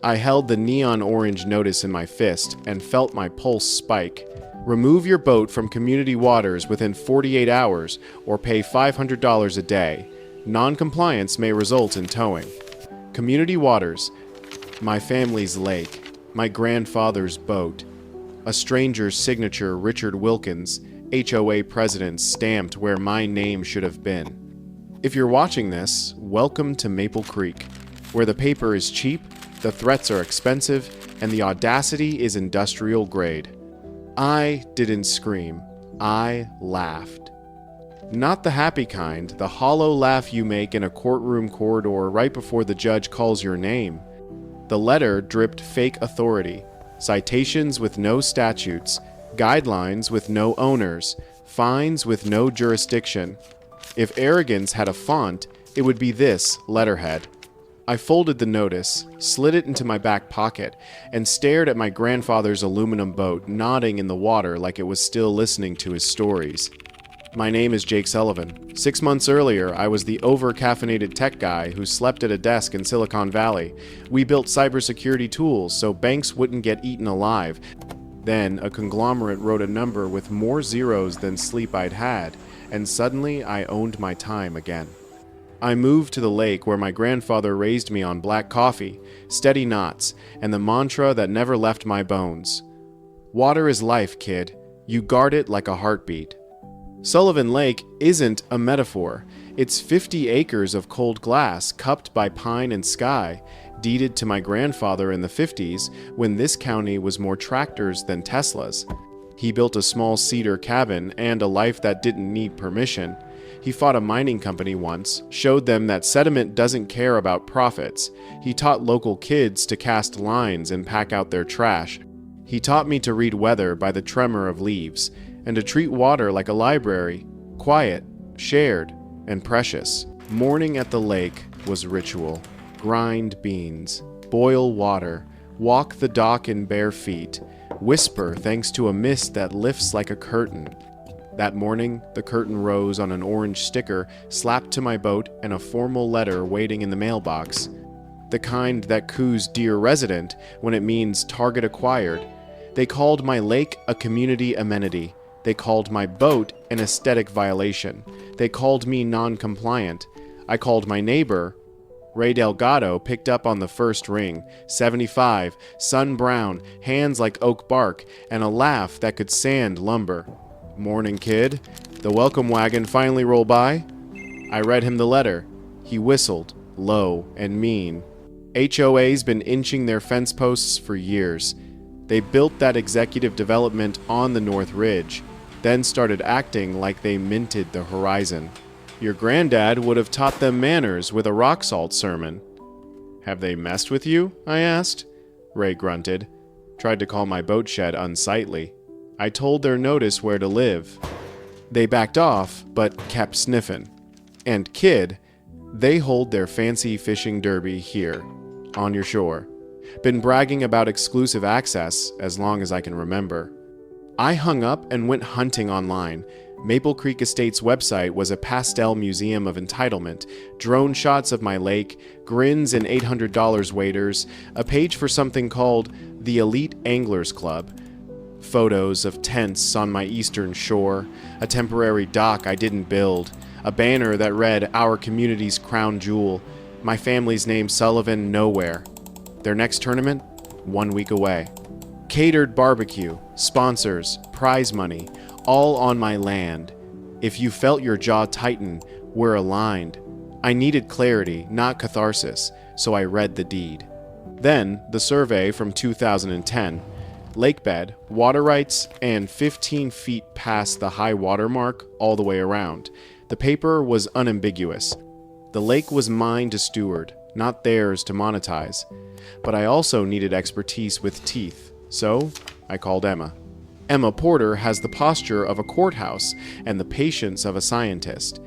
I held the neon orange notice in my fist and felt my pulse spike. Remove your boat from community waters within 48 hours or pay $500 a day. Non-compliance may result in towing. Community waters, my family's lake, my grandfather's boat. A stranger's signature, Richard Wilkins, HOA president, stamped where my name should have been. If you're watching this, welcome to Maple Creek, where the paper is cheap, the threats are expensive, and the audacity is industrial grade. I didn't scream. I laughed. Not the happy kind, the hollow laugh you make in a courtroom corridor right before the judge calls your name. The letter dripped fake authority, citations with no statutes, guidelines with no owners, fines with no jurisdiction. If arrogance had a font, it would be this letterhead. I folded the notice, slid it into my back pocket, and stared at my grandfather's aluminum boat nodding in the water like it was still listening to his stories. My name is Jake Sullivan. 6 months earlier, I was the over-caffeinated tech guy who slept at a desk in Silicon Valley. We built cybersecurity tools so banks wouldn't get eaten alive. Then, a conglomerate wrote a number with more zeros than sleep I'd had, and suddenly I owned my time again. I moved to the lake where my grandfather raised me on black coffee, steady knots, and the mantra that never left my bones. Water is life, kid. You guard it like a heartbeat. Sullivan Lake isn't a metaphor. It's 50 acres of cold glass cupped by pine and sky, deeded to my grandfather in the 50s when this county was more tractors than Teslas. He built a small cedar cabin and a life that didn't need permission. He fought a mining company once, showed them that sediment doesn't care about profits. He taught local kids to cast lines and pack out their trash. He taught me to read weather by the tremor of leaves, and to treat water like a library, quiet, shared, and precious. Morning at the lake was ritual. Grind beans, boil water, walk the dock in bare feet, whisper thanks to a mist that lifts like a curtain. That morning, the curtain rose on an orange sticker slapped to my boat and a formal letter waiting in the mailbox. The kind that coos Dear Resident when it means target acquired. They called my lake a community amenity. They called my boat an aesthetic violation. They called me non-compliant. I called my neighbor. Ray Delgado picked up on the first ring, 75, sun brown, hands like oak bark, and a laugh that could sand lumber. Morning, kid. The welcome wagon finally rolled by. I read him the letter. He whistled, low and mean. HOA's been inching their fence posts for years. They built that executive development on the North Ridge, then started acting like they minted the horizon. Your granddad would have taught them manners with a rock salt sermon. Have they messed with you? I asked. Ray grunted. Tried to call my boat shed unsightly. I told their notice where to live. They backed off, but kept sniffing. And kid, they hold their fancy fishing derby here, on your shore. Been bragging about exclusive access as long as I can remember. I hung up and went hunting online. Maple Creek Estate's website was a pastel museum of entitlement, drone shots of my lake, grins and $800 waiters, a page for something called the Elite Anglers Club, photos of tents on my eastern shore, a temporary dock I didn't build, a banner that read our community's crown jewel, my family's name Sullivan nowhere. Their next tournament? 1 week away. Catered barbecue, sponsors, prize money, all on my land. If you felt your jaw tighten, we're aligned. I needed clarity, not catharsis, so I read the deed. Then, the survey from 2010. Lake bed, water rights, and 15 feet past the high water mark all the way around. The paper was unambiguous. The lake was mine to steward, not theirs to monetize. But I also needed expertise with teeth, so I called Emma. Emma Porter has the posture of a courthouse and the patience of a scientist.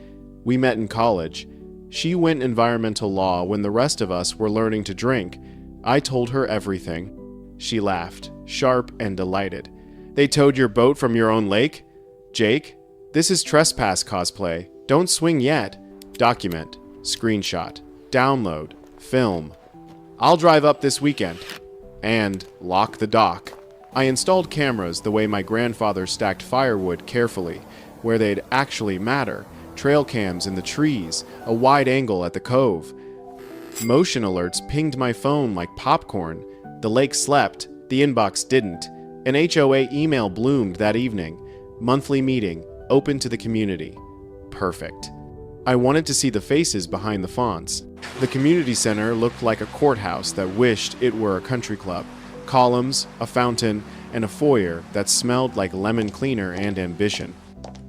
We met in college. She went environmental law when the rest of us were learning to drink. I told her everything. She laughed, sharp and delighted. They towed your boat from your own lake? Jake, this is trespass cosplay. Don't swing yet. Document, screenshot, download, film. I'll drive up this weekend. And lock the dock. I installed cameras the way my grandfather stacked firewood carefully, where they'd actually matter. Trail cams in the trees, a wide angle at the cove. Motion alerts pinged my phone like popcorn. The lake slept, the inbox didn't. An HOA email bloomed that evening. Monthly meeting, open to the community. Perfect. I wanted to see the faces behind the fonts. The community center looked like a courthouse that wished it were a country club. Columns, a fountain, and a foyer that smelled like lemon cleaner and ambition.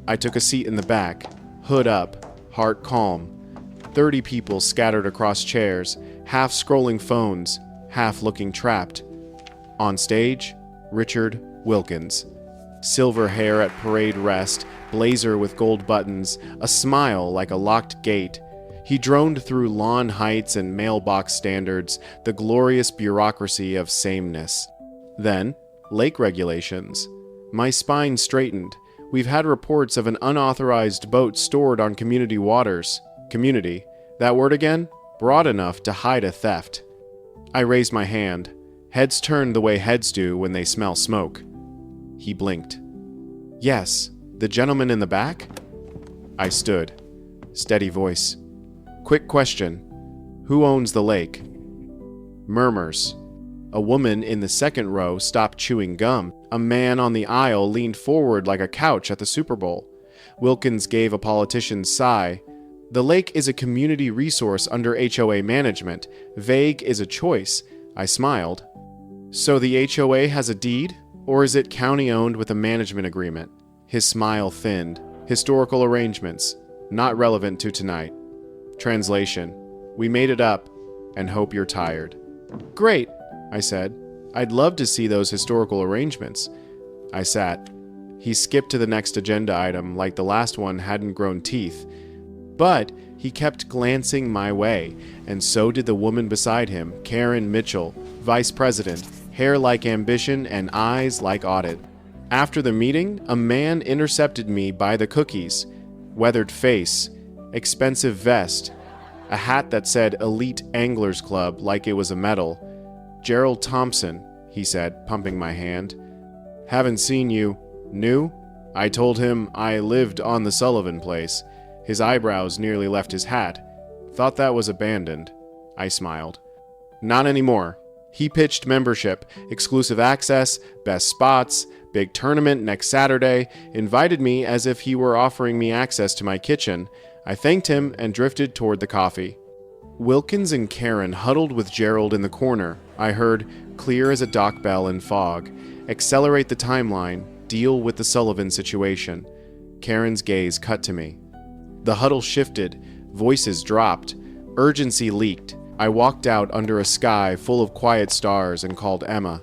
I took a seat in the back, hood up, heart calm. 30 people scattered across chairs, half scrolling phones, half looking trapped. On stage, Richard Wilkins. Silver hair at parade rest, blazer with gold buttons, a smile like a locked gate. He droned through lawn heights and mailbox standards, the glorious bureaucracy of sameness. Then, lake regulations. My spine straightened. We've had reports of an unauthorized boat stored on community waters. Community. That word again? Broad enough to hide a theft. I raised my hand. Heads turned the way heads do when they smell smoke. He blinked. Yes, the gentleman in the back? I stood. Steady voice. Quick question. Who owns the lake? Murmurs. A woman in the second row stopped chewing gum. A man on the aisle leaned forward like a couch at the Super Bowl. Wilkins gave a politician's sigh. The lake is a community resource under HOA management. Vague is a choice. I smiled. So the HOA has a deed? Or is it county-owned with a management agreement? His smile thinned. Historical arrangements. Not relevant to tonight. Translation. We made it up, and hope you're tired. Great, I said. I'd love to see those historical arrangements. I sat. He skipped to the next agenda item like the last one hadn't grown teeth. But he kept glancing my way, and so did the woman beside him, Karen Mitchell, vice president, hair like ambition and eyes like audit. After the meeting, a man intercepted me by the cookies. Weathered face, expensive vest, a hat that said Elite Anglers Club like it was a medal. Gerald Thompson, he said, pumping my hand. Haven't seen you. New? I told him I lived on the Sullivan place. His eyebrows nearly left his hat. Thought that was abandoned. I smiled. Not anymore. He pitched membership, exclusive access, best spots, big tournament next Saturday, invited me as if he were offering me access to my kitchen. I thanked him and drifted toward the coffee. Wilkins and Karen huddled with Gerald in the corner. I heard, clear as a dock bell in fog, accelerate the timeline, deal with the Sullivan situation. Karen's gaze cut to me. The huddle shifted, voices dropped, urgency leaked. I walked out under a sky full of quiet stars and called Emma.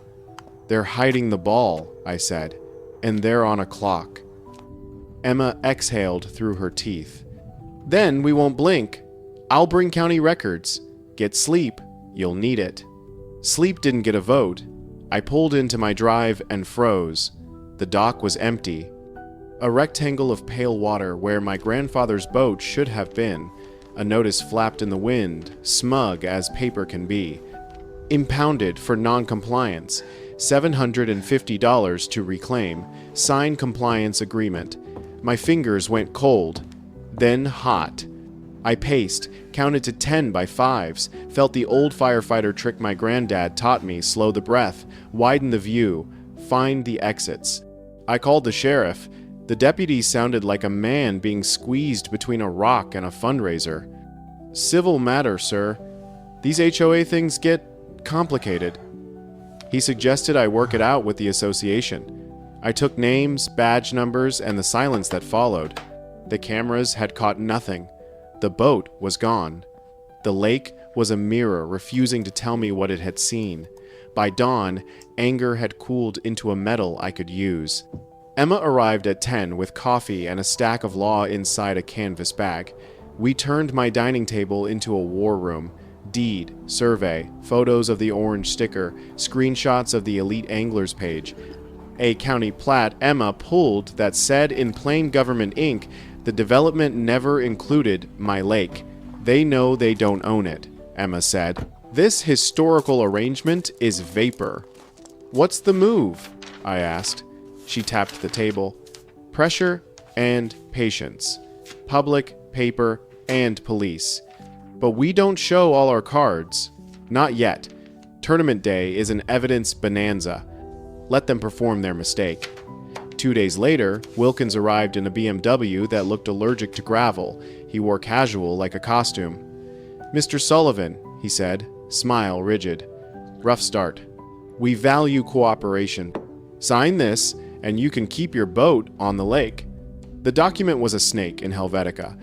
They're hiding the ball, I said, and they're on a clock. Emma exhaled through her teeth. Then we won't blink. I'll bring county records. Get sleep. You'll need it. Sleep didn't get a vote. I pulled into my drive and froze. The dock was empty. A rectangle of pale water where my grandfather's boat should have been. A notice flapped in the wind, smug as paper can be. Impounded for non-compliance. $750 to reclaim. Sign compliance agreement. My fingers went cold, then hot. I paced, counted to 10 by fives, felt the old firefighter trick my granddad taught me: slow the breath, widen the view, find the exits. I called the sheriff. The deputy sounded like a man being squeezed between a rock and a fundraiser. Civil matter, sir. These HOA things get complicated. He suggested I work it out with the association. I took names, badge numbers, and the silence that followed. The cameras had caught nothing. The boat was gone. The lake was a mirror refusing to tell me what it had seen. By dawn, anger had cooled into a metal I could use. Emma arrived at 10 with coffee and a stack of law inside a canvas bag. We turned my dining table into a war room. Deed, survey, photos of the orange sticker, screenshots of the Elite Anglers page. A county plat Emma pulled that said in plain government ink, the development never included my lake. They know they don't own it, Emma said. This historical arrangement is vapor. What's the move? I asked. She tapped the table. Pressure and patience. Public, paper, and police. But we don't show all our cards. Not yet. Tournament day is an evidence bonanza. Let them perform their mistake. 2 days later, Wilkins arrived in a BMW that looked allergic to gravel. He wore casual like a costume. "Mr. Sullivan," he said, smile rigid. "Rough start. We value cooperation. Sign this, and you can keep your boat on the lake." The document was a snake in Helvetica.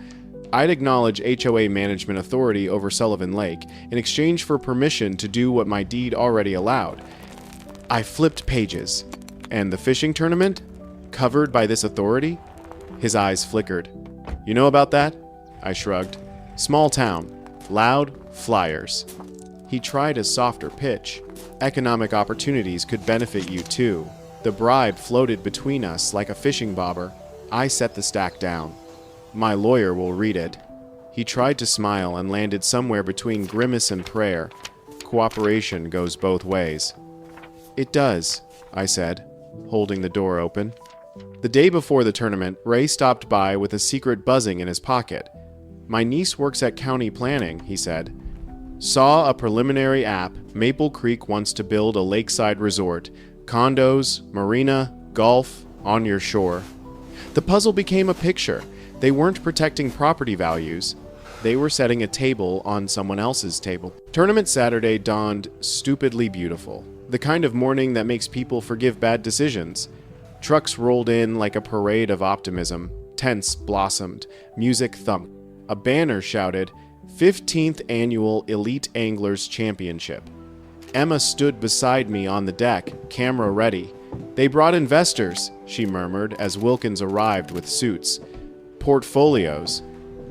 I'd acknowledge HOA management authority over Sullivan Lake in exchange for permission to do what my deed already allowed. I flipped pages. And the fishing tournament? Covered by this authority? His eyes flickered. "You know about that?" I shrugged. "Small town. Loud flyers." He tried a softer pitch. "Economic opportunities could benefit you too." The bribe floated between us like a fishing bobber. I set the stack down. "My lawyer will read it." He tried to smile and landed somewhere between grimace and prayer. Cooperation goes both ways. "It does," I said, holding the door open. The day before the tournament, Ray stopped by with a secret buzzing in his pocket. "My niece works at county planning," he said. "Saw a preliminary app. Maple Creek wants to build a lakeside resort. Condos, marina, golf, on your shore." The puzzle became a picture. They weren't protecting property values. They were setting a table on someone else's table. Tournament Saturday dawned stupidly beautiful. The kind of morning that makes people forgive bad decisions. Trucks rolled in like a parade of optimism. Tents blossomed. Music thumped. A banner shouted, 15th Annual Elite Anglers Championship. Emma stood beside me on the deck, camera ready. "They brought investors," she murmured as Wilkins arrived with suits. "Portfolios.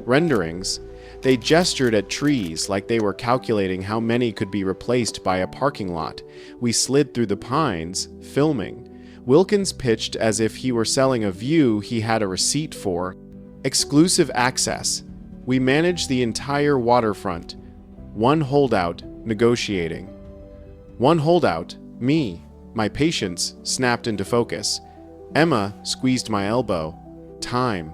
Renderings." They gestured at trees like they were calculating how many could be replaced by a parking lot. We slid through the pines, filming. Wilkins pitched as if he were selling a view he had a receipt for. Exclusive access. We managed the entire waterfront. One holdout, negotiating. One holdout, me. My patience snapped into focus. Emma squeezed my elbow. Time.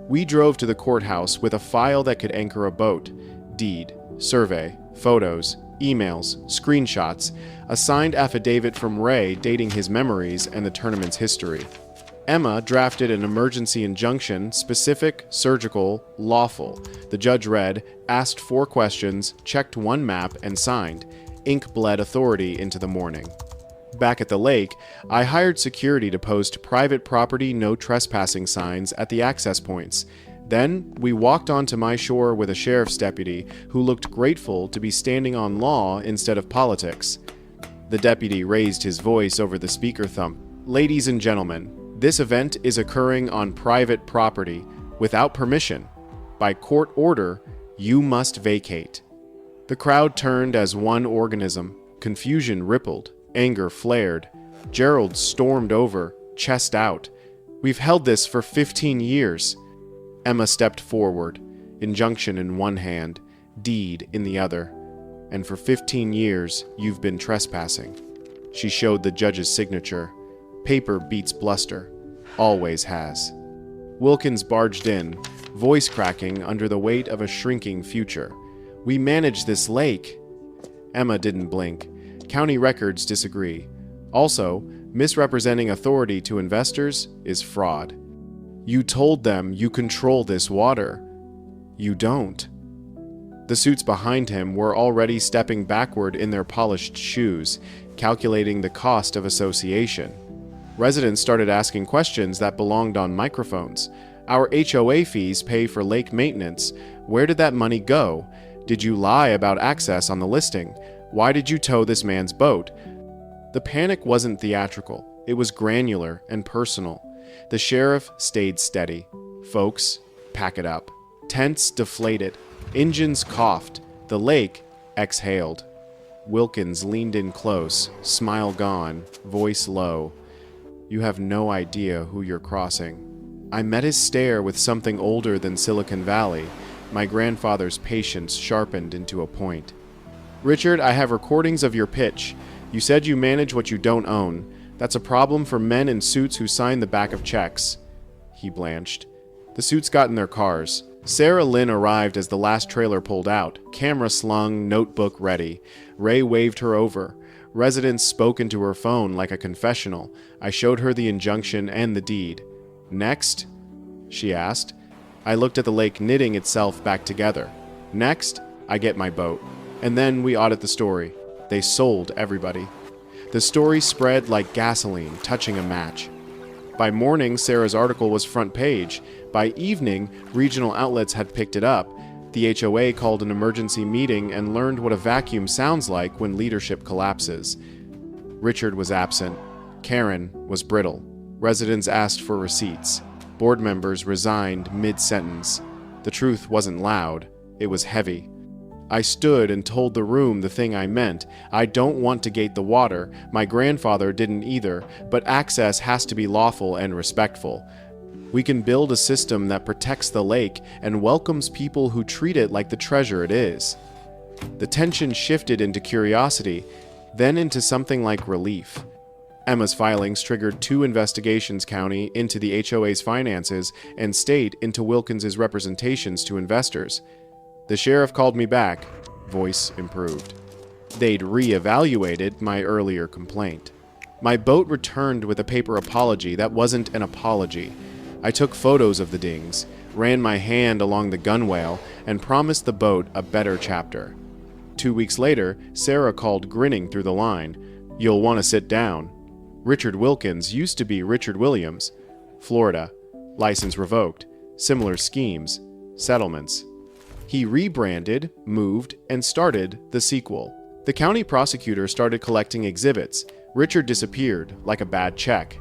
We drove to the courthouse with a file that could anchor a boat. Deed, survey, photos, emails, screenshots, a signed affidavit from Ray dating his memories and the tournament's history. Emma drafted an emergency injunction, specific, surgical, lawful. The judge read, asked 4 questions, checked 1 map, and signed. Ink bled authority into the morning. Back at the lake, I hired security to post private property no trespassing signs at the access points. Then, we walked onto my shore with a sheriff's deputy who looked grateful to be standing on law instead of politics. The deputy raised his voice over the speaker thump. "Ladies and gentlemen, this event is occurring on private property, without permission. By court order, you must vacate." The crowd turned as one organism. Confusion rippled. Anger flared. Gerald stormed over, chest out. "We've held this for 15 years. Emma stepped forward, injunction in one hand, deed in the other. "And for 15 years, you've been trespassing." She showed the judge's signature. "Paper beats bluster. Always has." Wilkins barged in, voice cracking under the weight of a shrinking future. "We manage this lake." Emma didn't blink. County records disagree. Also, misrepresenting authority to investors is fraud. "You told them you control this water. You don't." The suits behind him were already stepping backward in their polished shoes, calculating the cost of association. Residents started asking questions that belonged on microphones. "Our HOA fees pay for lake maintenance. Where did that money go? Did you lie about access on the listing? Why did you tow this man's boat?" The panic wasn't theatrical. It was granular and personal. The sheriff stayed steady. "Folks, pack it up." Tents deflated. Engines coughed. The lake exhaled. Wilkins leaned in close, smile gone, voice low. "You have no idea who you're crossing." I met his stare with something older than Silicon Valley. My grandfather's patience sharpened into a point. Richard, I have recordings of your pitch. You said you manage what you don't own. That's a problem for men in suits who sign the back of checks. He blanched. The suits got in their cars. Sarah Lynn arrived as the last trailer pulled out, camera slung, notebook ready. Ray waved her over. Residents spoke into her phone like a confessional. I showed her the injunction and the deed. Next? She asked. I looked at the lake knitting itself back together. Next, I get my boat. And then we audit the story. They sold everybody. The story spread like gasoline touching a match. By morning, Sarah's article was front page. By evening, regional outlets had picked it up. The HOA called an emergency meeting and learned what a vacuum sounds like when leadership collapses. Richard was absent. Karen was brittle. Residents asked for receipts. Board members resigned mid-sentence. The truth wasn't loud. It was heavy. I stood and told the room the thing I meant. I don't want to gate the water. My grandfather didn't either, but access has to be lawful and respectful. We can build a system that protects the lake and welcomes people who treat it like the treasure it is. The tension shifted into curiosity, then into something like relief. Emma's filings triggered 2 investigations county into the HOA's finances and state into Wilkins's representations to investors. The sheriff called me back. Voice improved. They'd re-evaluated my earlier complaint. My boat returned with a paper apology that wasn't an apology. I took photos of the dings, ran my hand along the gunwale, and promised the boat a better chapter. 2 weeks later, Sarah called grinning through the line. You'll want to sit down. Richard Wilkins used to be Richard Williams. Florida. License revoked. Similar schemes. Settlements. He rebranded, moved, and started the sequel. The county prosecutor started collecting exhibits. Richard disappeared, like a bad check.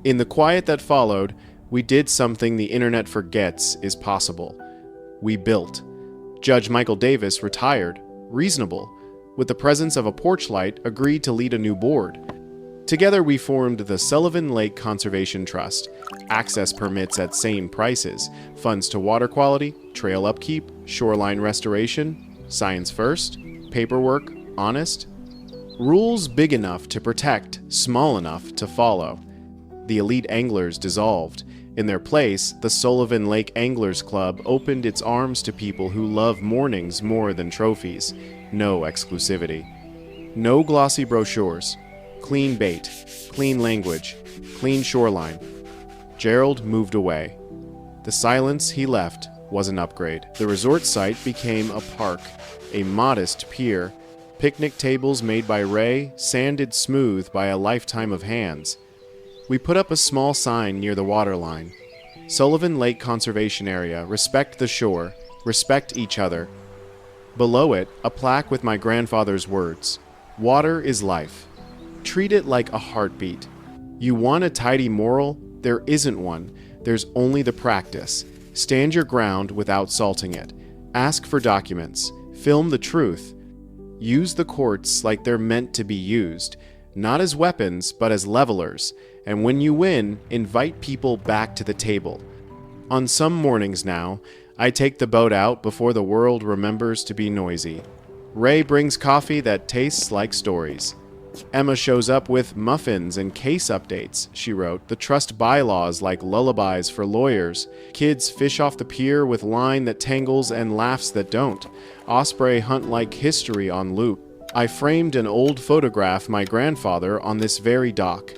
In the quiet that followed, we did something the internet forgets is possible. We built. Judge Michael Davis retired, reasonable. With the presence of a porch light, agreed to lead a new board. Together we formed the Sullivan Lake Conservation Trust. Access permits at sane prices, funds to water quality, trail upkeep, shoreline restoration, science first, paperwork, honest. Rules big enough to protect, small enough to follow. The elite anglers dissolved. In their place, the Sullivan Lake Anglers Club opened its arms to people who love mornings more than trophies. No exclusivity. No glossy brochures. Clean bait, clean language, clean shoreline. Gerald moved away. The silence he left was an upgrade. The resort site became a park, a modest pier, picnic tables made by Ray, sanded smooth by a lifetime of hands. We put up a small sign near the waterline. Sullivan Lake Conservation Area, respect the shore, respect each other. Below it, a plaque with my grandfather's words. Water is life. Treat it like a heartbeat. You want a tidy moral? There isn't one. There's only the practice. Stand your ground without salting it. Ask for documents. Film the truth. Use the courts like they're meant to be used, not as weapons, but as levelers. And when you win, invite people back to the table. On some mornings now, I take the boat out before the world remembers to be noisy. Ray brings coffee that tastes like stories. Emma shows up with muffins and case updates, she wrote, the trust bylaws like lullabies for lawyers. Kids fish off the pier with line that tangles and laughs that don't. Osprey hunt like history on loop. I framed an old photograph my grandfather on this very dock,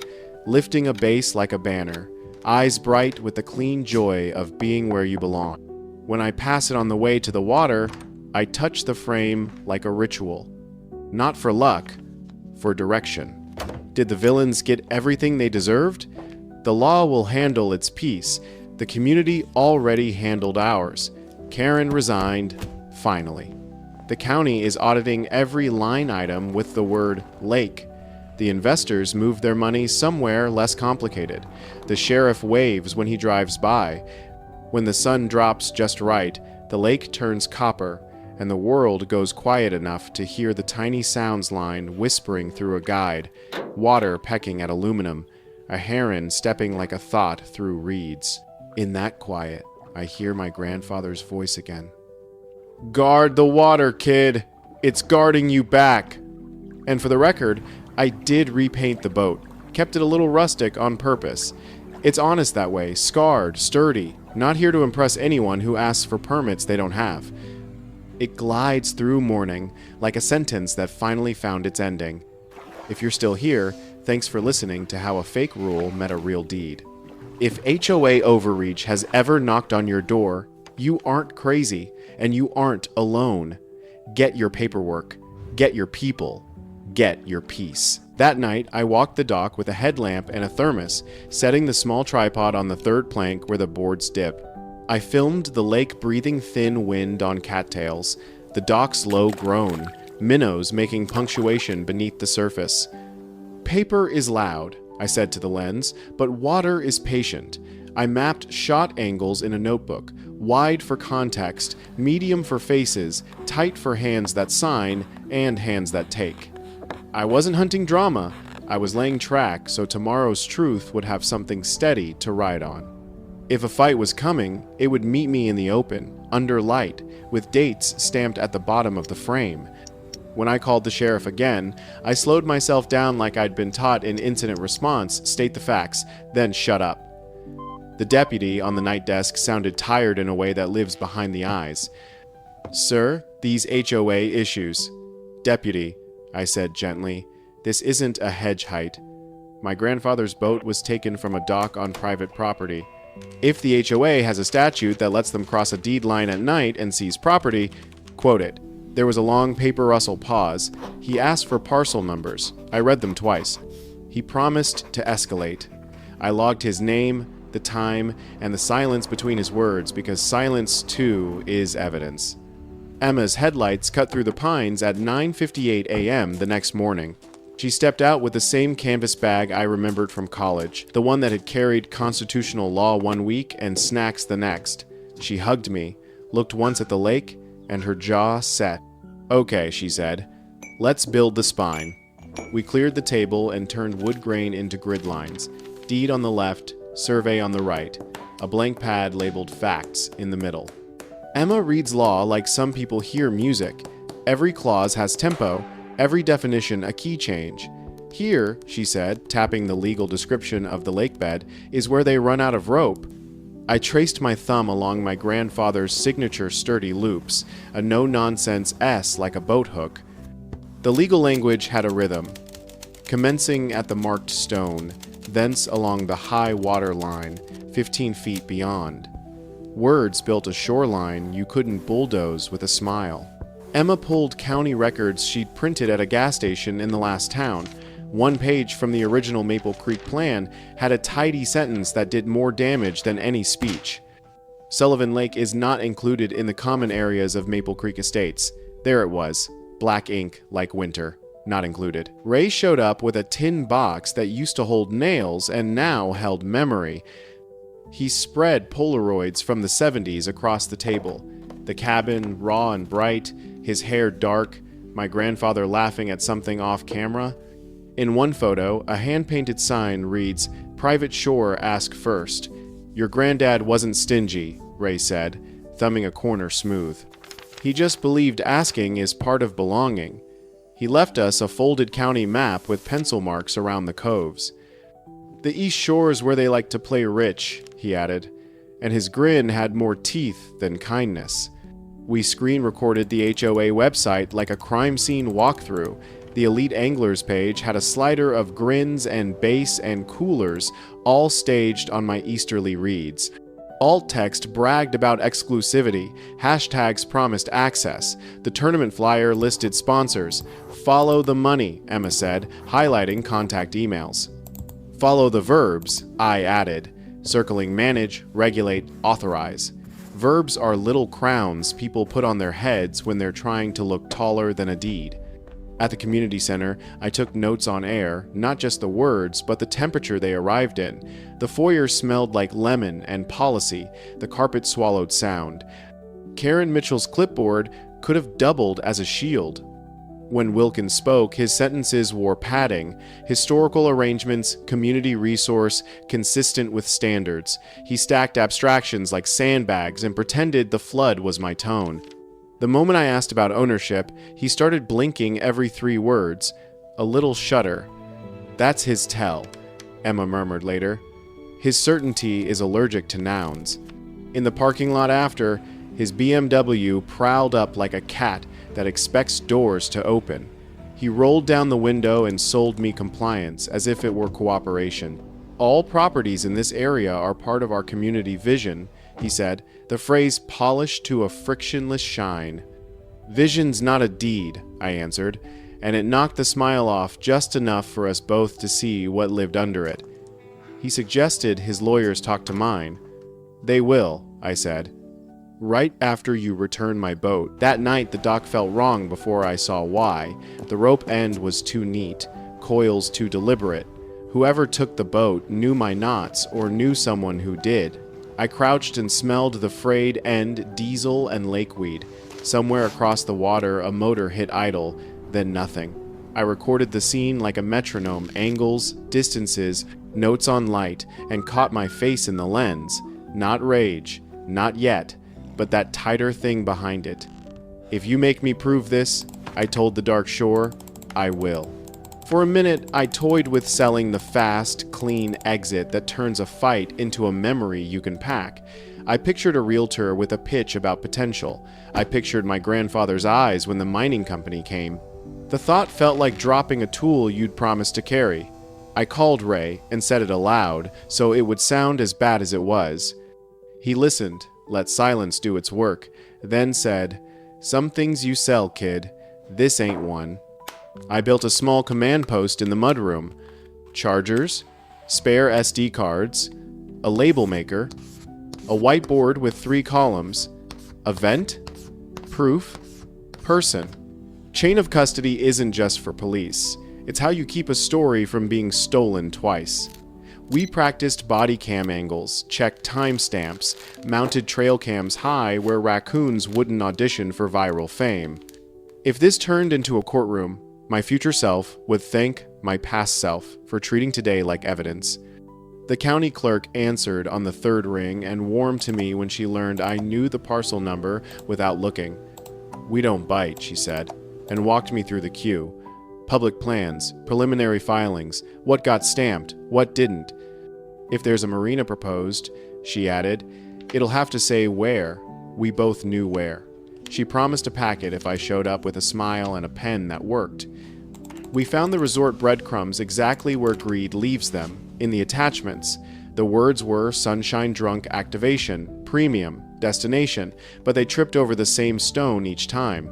lifting a base like a banner, eyes bright with the clean joy of being where you belong. When I pass it on the way to the water, I touch the frame like a ritual. Not for luck, for direction. Did the villains get everything they deserved? The law will handle its piece. The community already handled ours. Karen resigned, finally. The county is auditing every line item with the word lake. The investors move their money somewhere less complicated. The sheriff waves when he drives by. When the sun drops just right, the lake turns copper, and the world goes quiet enough to hear the tiny sounds line whispering through a guide, water pecking at aluminum, a heron stepping like a thought through reeds. In that quiet, I hear my grandfather's voice again. Guard the water, kid! It's guarding you back. And for the record, I did repaint the boat. Kept it a little rustic on purpose. It's honest that way, scarred, sturdy, not here to impress anyone who asks for permits they don't have. It glides through morning like a sentence that finally found its ending. If you're still here, thanks for listening to how a fake rule met a real deed. If HOA overreach has ever knocked on your door, you aren't crazy, and you aren't alone. Get your paperwork. Get your people. Get your peace. That night, I walked the dock with a headlamp and a thermos, setting the small tripod on the third plank where the boards dip. I filmed the lake breathing thin wind on cattails, the dock's low groan, minnows making punctuation beneath the surface. Paper is loud, I said to the lens, but water is patient. I mapped shot angles in a notebook, wide for context, medium for faces, tight for hands that sign, and hands that take. I wasn't hunting drama, I was laying track so tomorrow's truth would have something steady to ride on. If a fight was coming, it would meet me in the open, under light, with dates stamped at the bottom of the frame. When I called the sheriff again, I slowed myself down like I'd been taught in incident response, state the facts, then shut up. The deputy on the night desk sounded tired in a way that lives behind the eyes. Sir, these HOA issues. Deputy, I said gently, this isn't a hedge height. My grandfather's boat was taken from a dock on private property. If the HOA has a statute that lets them cross a deed line at night and seize property, quote it. There was a long paper rustle pause. He asked for parcel numbers. I read them twice. He promised to escalate. I logged his name, the time, and the silence between his words because silence, too, is evidence. Emma's headlights cut through the pines at 9:58 a.m. the next morning. She stepped out with the same canvas bag I remembered from college, the one that had carried constitutional law one week and snacks the next. She hugged me, looked once at the lake, and her jaw set. Okay, she said. Let's build the spine. We cleared the table and turned wood grain into grid lines. Deed on the left, survey on the right. A blank pad labeled facts in the middle. Emma reads law like some people hear music. Every clause has tempo, every definition a key change. Here, she said, tapping the legal description of the lake bed, is where they run out of rope. I traced my thumb along my grandfather's signature sturdy loops, a no-nonsense S like a boat hook. The legal language had a rhythm, commencing at the marked stone, thence along the high water line, 15 feet beyond. Words built a shoreline you couldn't bulldoze with a smile. Emma pulled county records she'd printed at a gas station in the last town. One page from the original Maple Creek plan had a tidy sentence that did more damage than any speech. Sullivan Lake is not included in the common areas of Maple Creek Estates. There it was, black ink like winter, not included. Ray showed up with a tin box that used to hold nails and now held memory. He spread Polaroids from the 70s across the table. The cabin, raw and bright, his hair dark, my grandfather laughing at something off camera. In one photo, a hand-painted sign reads, "Private shore, ask first." Your granddad wasn't stingy, Ray said, thumbing a corner smooth. He just believed asking is part of belonging. He left us a folded county map with pencil marks around the coves. The East Shore's where they like to play rich, he added, and his grin had more teeth than kindness. We screen recorded the HOA website like a crime scene walkthrough. The Elite Anglers page had a slider of grins and bass and coolers, all staged on my easterly reads. Alt text bragged about exclusivity. Hashtags promised access. The tournament flyer listed sponsors. Follow the money, Emma said, highlighting contact emails. Follow the verbs, I added, circling manage, regulate, authorize. Verbs are little crowns people put on their heads when they're trying to look taller than a deed. At the community center, I took notes on air, not just the words, but the temperature they arrived in. The foyer smelled like lemon and policy, the carpet swallowed sound. Karen Mitchell's clipboard could have doubled as a shield. When Wilkins spoke, his sentences wore padding, historical arrangements, community resource, consistent with standards. He stacked abstractions like sandbags and pretended the flood was my tone. The moment I asked about ownership, he started blinking every 3 words, a little shudder. "That's his tell," Emma murmured later. "His certainty is allergic to nouns." In the parking lot after, his BMW prowled up like a cat that expects doors to open. He rolled down the window and sold me compliance as if it were cooperation. "All properties in this area are part of our community vision," he said, the phrase polished to a frictionless shine. "Vision's not a deed," I answered, and it knocked the smile off just enough for us both to see what lived under it. He suggested his lawyers talk to mine. "They will," I said. "Right after you return my boat." That night the dock felt wrong before I saw why. The rope end was too neat, coils too deliberate. Whoever took the boat knew my knots or knew someone who did. I crouched and smelled the frayed end, diesel, and lakeweed. Somewhere across the water a motor hit idle, then nothing. I recorded the scene like a metronome, angles, distances, notes on light, and caught my face in the lens. Not rage, not yet, but that tighter thing behind it. "If you make me prove this," I told the dark shore, "I will." For a minute, I toyed with selling the fast, clean exit that turns a fight into a memory you can pack. I pictured a realtor with a pitch about potential. I pictured my grandfather's eyes when the mining company came. The thought felt like dropping a tool you'd promised to carry. I called Ray and said it aloud, so it would sound as bad as it was. He listened, let silence do its work, then said, "Some things you sell, kid. This ain't one." I built a small command post in the mudroom. Chargers, spare SD cards, a label maker, a whiteboard with 3 columns, event, proof, person. Chain of custody isn't just for police. It's how you keep a story from being stolen twice. We practiced body cam angles, checked timestamps, mounted trail cams high where raccoons wouldn't audition for viral fame. If this turned into a courtroom, my future self would thank my past self for treating today like evidence. The county clerk answered on the 3rd ring and warmed to me when she learned I knew the parcel number without looking. "We don't bite," she said, and walked me through the queue. Public plans, preliminary filings, what got stamped, what didn't. "If there's a marina proposed," she added, "it'll have to say where." We both knew where. She promised a packet if I showed up with a smile and a pen that worked. We found the resort breadcrumbs exactly where greed leaves them, in the attachments. The words were Sunshine Drunk Activation, Premium, Destination, but they tripped over the same stone each time.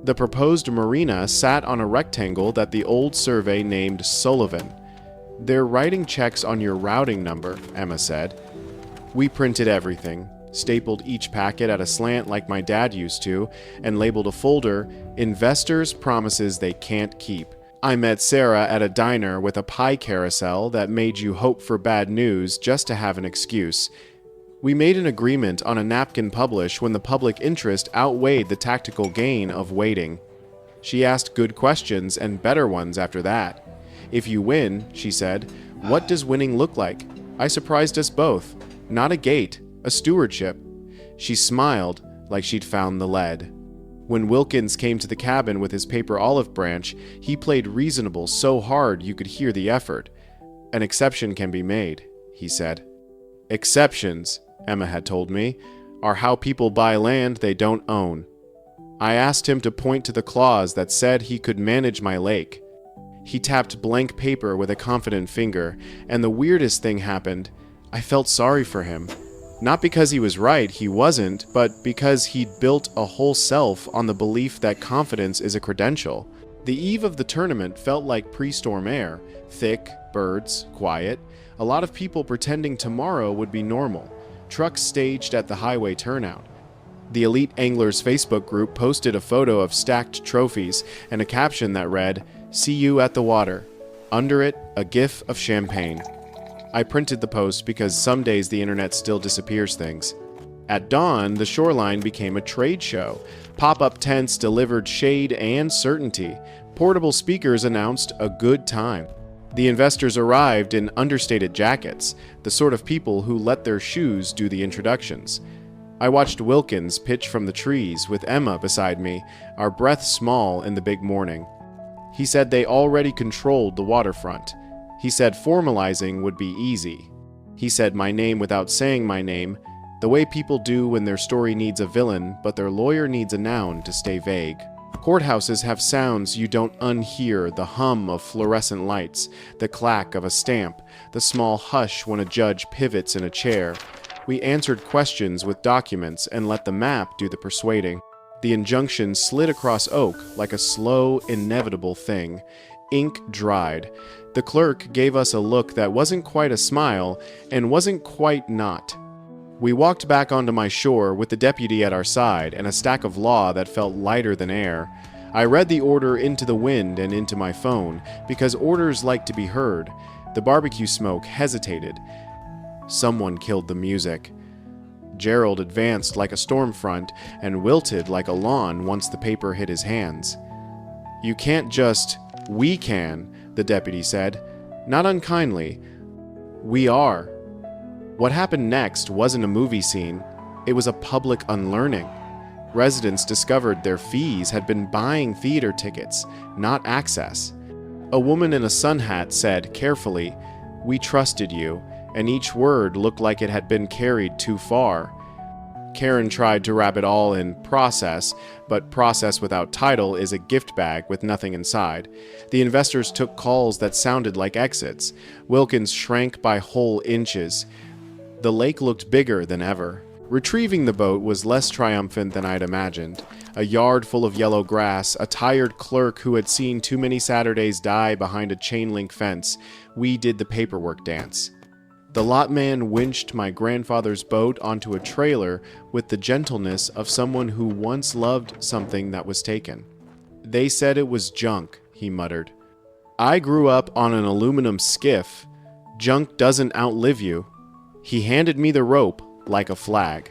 The proposed marina sat on a rectangle that the old survey named Sullivan. "They're writing checks on your routing number," Emma said. We printed everything, stapled each packet at a slant like my dad used to, and labeled a folder, "Investors' Promises They Can't Keep." I met Sarah at a diner with a pie carousel that made you hope for bad news just to have an excuse. We made an agreement on a napkin publish when the public interest outweighed the tactical gain of waiting. She asked good questions and better ones after that. "If you win," she said, "what does winning look like?" I surprised us both. Not a gate, a stewardship. She smiled like she'd found the lead. When Wilkins came to the cabin with his paper olive branch, he played reasonable so hard you could hear the effort. "An exception can be made," he said. "Exceptions," Emma had told me, "are how people buy land they don't own." I asked him to point to the clause that said he could manage my lake. He tapped blank paper with a confident finger, and the weirdest thing happened. I felt sorry for him. Not because he was right, he wasn't, but because he'd built a whole self on the belief that confidence is a credential. The eve of the tournament felt like pre-storm air. Thick, birds, quiet. A lot of people pretending tomorrow would be normal. Trucks staged at the highway turnout. The Elite Anglers Facebook group posted a photo of stacked trophies and a caption that read, "See you at the water." Under it, a gif of champagne. I printed the post because some days the internet still disappears things. At dawn, the shoreline became a trade show. Pop-up tents delivered shade and certainty. Portable speakers announced a good time. The investors arrived in understated jackets, the sort of people who let their shoes do the introductions. I watched Wilkins pitch from the trees with Emma beside me, our breath small in the big morning. He said they already controlled the waterfront. He said formalizing would be easy. He said my name without saying my name, the way people do when their story needs a villain, but their lawyer needs a noun to stay vague. Courthouses have sounds you don't unhear, the hum of fluorescent lights, the clack of a stamp, the small hush when a judge pivots in a chair. We answered questions with documents and let the map do the persuading. The injunction slid across oak like a slow, inevitable thing. Ink dried. The clerk gave us a look that wasn't quite a smile and wasn't quite not. We walked back onto my shore with the deputy at our side and a stack of law that felt lighter than air. I read the order into the wind and into my phone, because orders like to be heard. The barbecue smoke hesitated. Someone killed the music. Gerald advanced like a storm front and wilted like a lawn once the paper hit his hands. "You can't just, we can," the deputy said. Not unkindly. "We are." What happened next wasn't a movie scene. It was a public unlearning. Residents discovered their fees had been buying theater tickets, not access. A woman in a sun hat said carefully, "We trusted you," and each word looked like it had been carried too far. Karen tried to wrap it all in process, but process without title is a gift bag with nothing inside. The investors took calls that sounded like exits. Wilkins shrank by whole inches. The lake looked bigger than ever. Retrieving the boat was less triumphant than I'd imagined. A yard full of yellow grass, a tired clerk who had seen too many Saturdays die behind a chain-link fence. We did the paperwork dance. The lot man winched my grandfather's boat onto a trailer with the gentleness of someone who once loved something that was taken. "They said it was junk," he muttered. "I grew up on an aluminum skiff. Junk doesn't outlive you." He handed me the rope like a flag.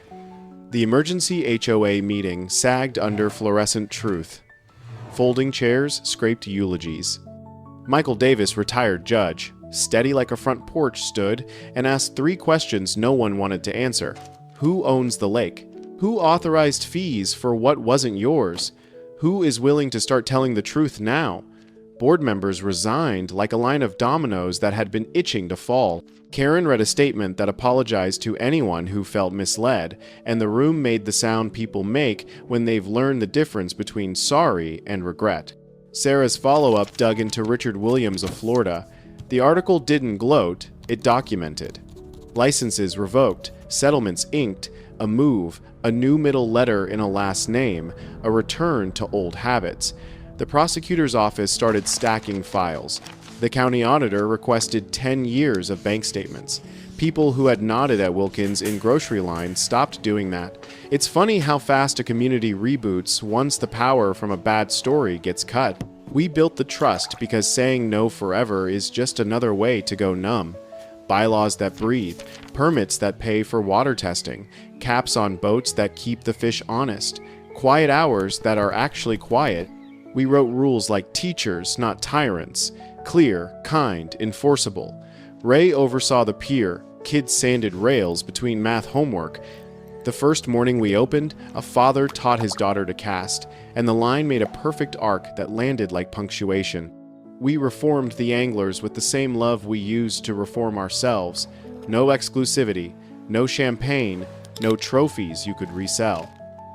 The emergency HOA meeting sagged under fluorescent truth. Folding chairs scraped eulogies. Michael Davis, retired judge, steady like a front porch, stood and asked 3 questions no one wanted to answer. Who owns the lake? Who authorized fees for what wasn't yours? Who is willing to start telling the truth now? Board members resigned like a line of dominoes that had been itching to fall. Karen read a statement that apologized to anyone who felt misled, and the room made the sound people make when they've learned the difference between sorry and regret. Sarah's follow-up dug into Richard Williams of Florida. The article didn't gloat, it documented. Licenses revoked, settlements inked, a move, a new middle letter in a last name, a return to old habits. The prosecutor's office started stacking files. The county auditor requested 10 years of bank statements. People who had nodded at Wilkins in grocery lines stopped doing that. It's funny how fast a community reboots once the power from a bad story gets cut. We built the trust because saying no forever is just another way to go numb. Bylaws that breathe, permits that pay for water testing, caps on boats that keep the fish honest, quiet hours that are actually quiet. We wrote rules like teachers, not tyrants, clear, kind, enforceable. Ray oversaw the pier. Kids sanded rails between math homework. The first morning we opened, a father taught his daughter to cast, and the line made a perfect arc that landed like punctuation. We reformed the anglers with the same love we used to reform ourselves. No exclusivity, no champagne, no trophies you could resell.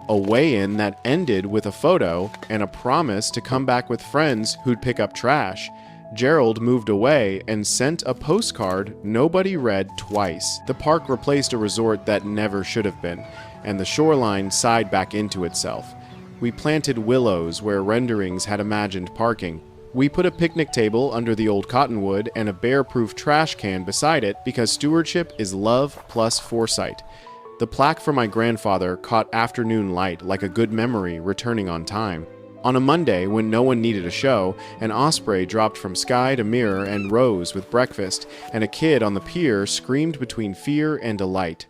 A weigh-in that ended with a photo and a promise to come back with friends who'd pick up trash. Gerald moved away and sent a postcard nobody read twice. The park replaced a resort that never should have been, and the shoreline sighed back into itself. We planted willows where renderings had imagined parking. We put a picnic table under the old cottonwood and a bear-proof trash can beside it because stewardship is love plus foresight. The plaque for my grandfather caught afternoon light like a good memory returning on time. On a Monday, when no one needed a show, an osprey dropped from sky to mirror and rose with breakfast, and a kid on the pier screamed between fear and delight.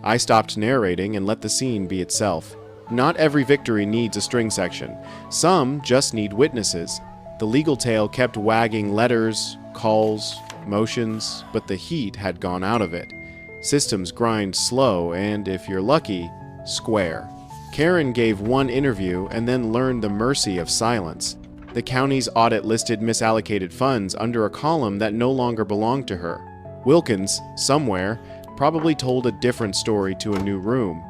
I stopped narrating and let the scene be itself. Not every victory needs a string section. Some just need witnesses. The legal tail kept wagging letters, calls, motions, but the heat had gone out of it. Systems grind slow, and if you're lucky, square. Karen gave one interview and then learned the mercy of silence. The county's audit listed misallocated funds under a column that no longer belonged to her. Wilkins, somewhere, probably told a different story to a new room.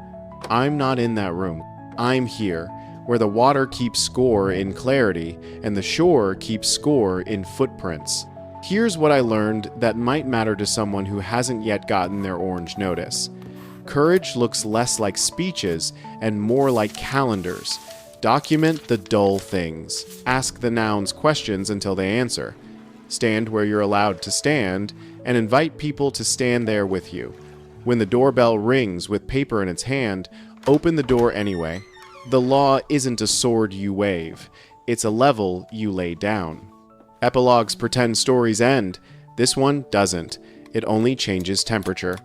I'm not in that room. I'm here, where the water keeps score in clarity and the shore keeps score in footprints. Here's what I learned that might matter to someone who hasn't yet gotten their orange notice. Courage looks less like speeches and more like calendars. Document the dull things. Ask the nouns questions until they answer. Stand where you're allowed to stand, and invite people to stand there with you. When the doorbell rings with paper in its hand, open the door anyway. The law isn't a sword you wave. It's a level you lay down. Epilogues pretend stories end. This one doesn't. It only changes temperature.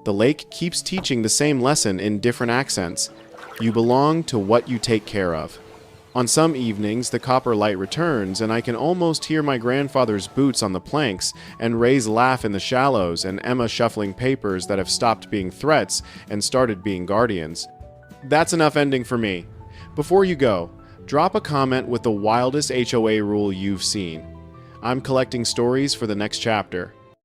The lake keeps teaching the same lesson in different accents. You belong to what you take care of. On some evenings, the copper light returns, and I can almost hear my grandfather's boots on the planks, and Ray's laugh in the shallows, and Emma shuffling papers that have stopped being threats and started being guardians. That's enough ending for me. Before you go, drop a comment with the wildest HOA rule you've seen. I'm collecting stories for the next chapter.